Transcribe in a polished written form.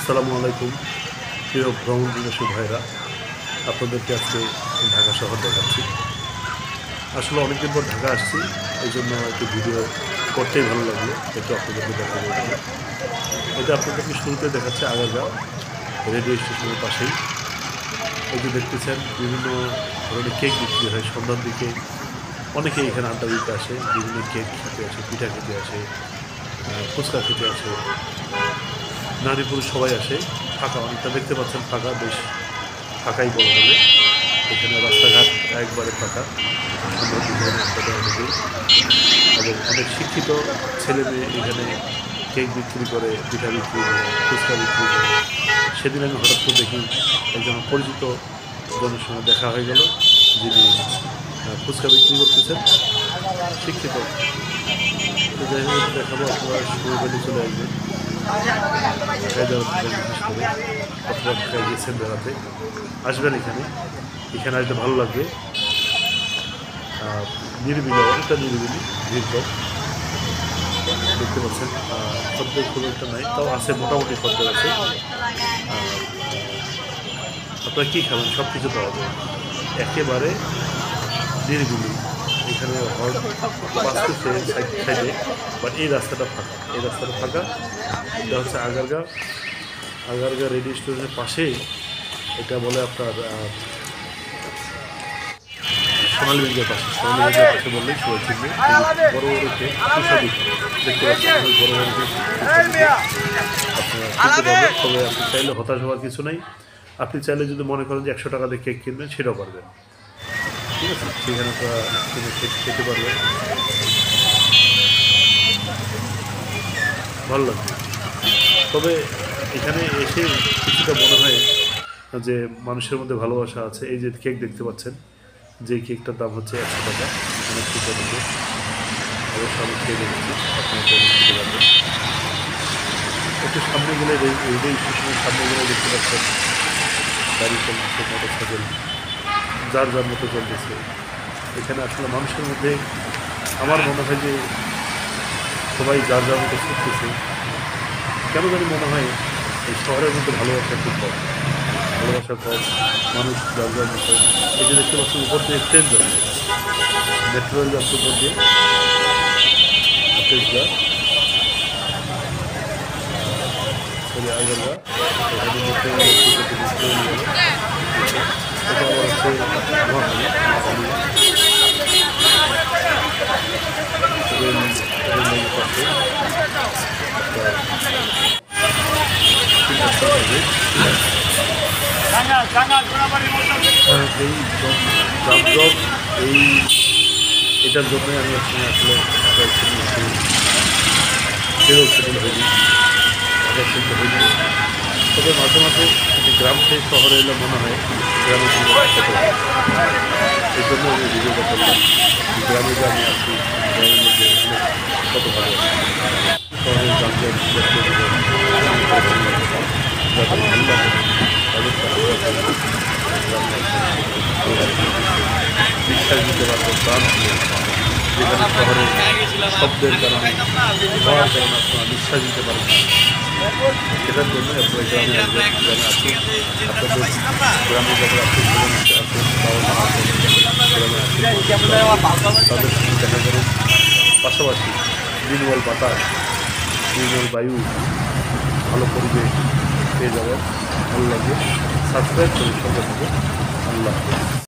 আসসালামু আলাইকুম প্রিয় ভ্রমণ পিপাসু ভাইরা, আপনাদেরকে আজকে ঢাকা শহর দেখাচ্ছি। আসলে অনেকদিন পর ঢাকা আসছি, এই জন্য একটু ভিডিও করতেই ভালো লাগলো, একটু আপনাদেরকে দেখাবো। এটা আপনাদেরকে শুরুতে দেখাচ্ছে আগারগাঁও রেডিও স্টেশনের পাশেই। এই যে দেখতেছেন বিভিন্ন ধরনের কেক বিক্রি হয় সন্ধ্যার দিকে। অনেকেই এখানে আড্ডা দিতে আসে, বিভিন্ন কেক খেতে আসে, পিঠা খেতে আসে, ফুচকা খেতে আসে, নারী পুরুষ সবাই আসে। ফাঁকা অনেকটা দেখতে পাচ্ছেন, ফাঁকা বেশ ফাঁকাই বলা যাবে। এখানে রাস্তাঘাট একবারে ফাঁকা, সুন্দর ডিজাইন আপনাদের অনেকেই, এবং অনেক শিক্ষিত ছেলে মেয়ে এখানে কেক বিক্রি করে, পিঠা বিক্রি করে, ফুচকা বিক্রি করে। সেদিন আমি হঠাৎ করে দেখি একজন পরিচিত জনের সঙ্গে দেখা হয়ে গেল, যিনি ফুচকা বিক্রি করতেছেন, শিক্ষিত। তো যাই হোক, দেখাবো, আপনারা শুরু চলে আসবেন। অথবা ঢাকায় গিয়েছেন বেড়াতে, আসবেন এখানে আসতে ভালো লাগবে। নিরিবিলি, অনেকটা নিরিবিলি, ভিড় কম দেখতে পাচ্ছেন। খদ্দের খুব একটা নাই, তাও আছে, মোটামুটি খদ্দের আছে। আপনারা কী খাবেন, সব কিছু পাওয়া যায়, একেবারে নিরিবিলি। এখানে বাঁচতেছে সাইডে, বাট এই রাস্তাটা ফাঁকা, এটা হচ্ছে আগারগাঁও রেডিও স্টেশনের পাশেই। এটা বলে আপনার সোনালী ব্যাংকের পাশে বললেই সবাই চিনবে। বড় বড় কেক, সুস্বাদু দেখতে পাচ্ছেন, অনেক বড় বড় কেক। আপনারা তবে আপনি চাইলে হতাশ হওয়ার কিছু নাই। আপনি চাইলে যদি মনে করেন যে 100 টাকা দিয়ে কেক কিনবেন, সেটাও পারবেন, ঠিক আছে। সেখানে আপনারা খেতে পারবেন, ভালো লাগবে। তবে এখানে এসে কিছুটা মনে হয় যে মানুষের মধ্যে ভালোবাসা আছে। এই যে কেক দেখতে পাচ্ছেন, যে কেকটার দাম হচ্ছে 100 টাকা, অনেক সুন্দর। অবশ্যই আমি খেয়ে দেখছি, আপনার খেতে পারবেন। একটু সামনে গেলে, রেডিও স্টেশনের সামনে গেলে দেখতে পাচ্ছেন গাড়ি চলতেছে, মোটর সাইকেল যার যার মতো চলতেছে। এখানে আসলে মানুষের মধ্যে আমার মনে হয় যে সবাই যার যার মতো ছুটতেছে। কেন জানি মনে হয় এই শহরের মধ্যে ভালোবাসা খুব কম, মানুষ যার যার মতো। এই যে দেখতে পাচ্ছেন উপর দিয়ে ট্রেন যাচ্ছে, মেট্রো রেল যাচ্ছে উপর দিয়ে, আগারগাঁও এখানে মেট্রো রেল এটা আবার হচ্ছে রেল পাশে। এটার জন্যই আমি আসলে সেটেল হইনি, তবে মাঝে মাঝে গ্রাম থেকে শহরে এলে মনে হয় গ্রামের জীবন কত, এই জন্য আমি ভিডিওটা করলাম। গ্রামে যে আমি আছি, গ্রামের মধ্যে কত ভালো শহরের যানজট যাদের ভালো লাগে বিশ্বাস দিতে পারবো প্রাণ, যেখানে শহরের শব্দের কারণে, হওয়ার কারণে আপনারা নিঃশ্বাস দিতে পারবেন না। সেটার জন্য আপনারা গ্রামে আসবেন, গ্রামে আসুন। আপনাদের গ্রামে যাদের আত্মীয় আসুন, বাবা মা আসুন, গ্রামে আসুন, তাদের সঙ্গে দেখা করুন। পাশাপাশি নির্মল বাতাস, নির্মল বায়ু, ভালো পরিবেশ পেয়ে যাবেন, ভালো লাগবে। সাবস্ক্রাইব করুন সঙ্গে থেকে। আল্লাহ।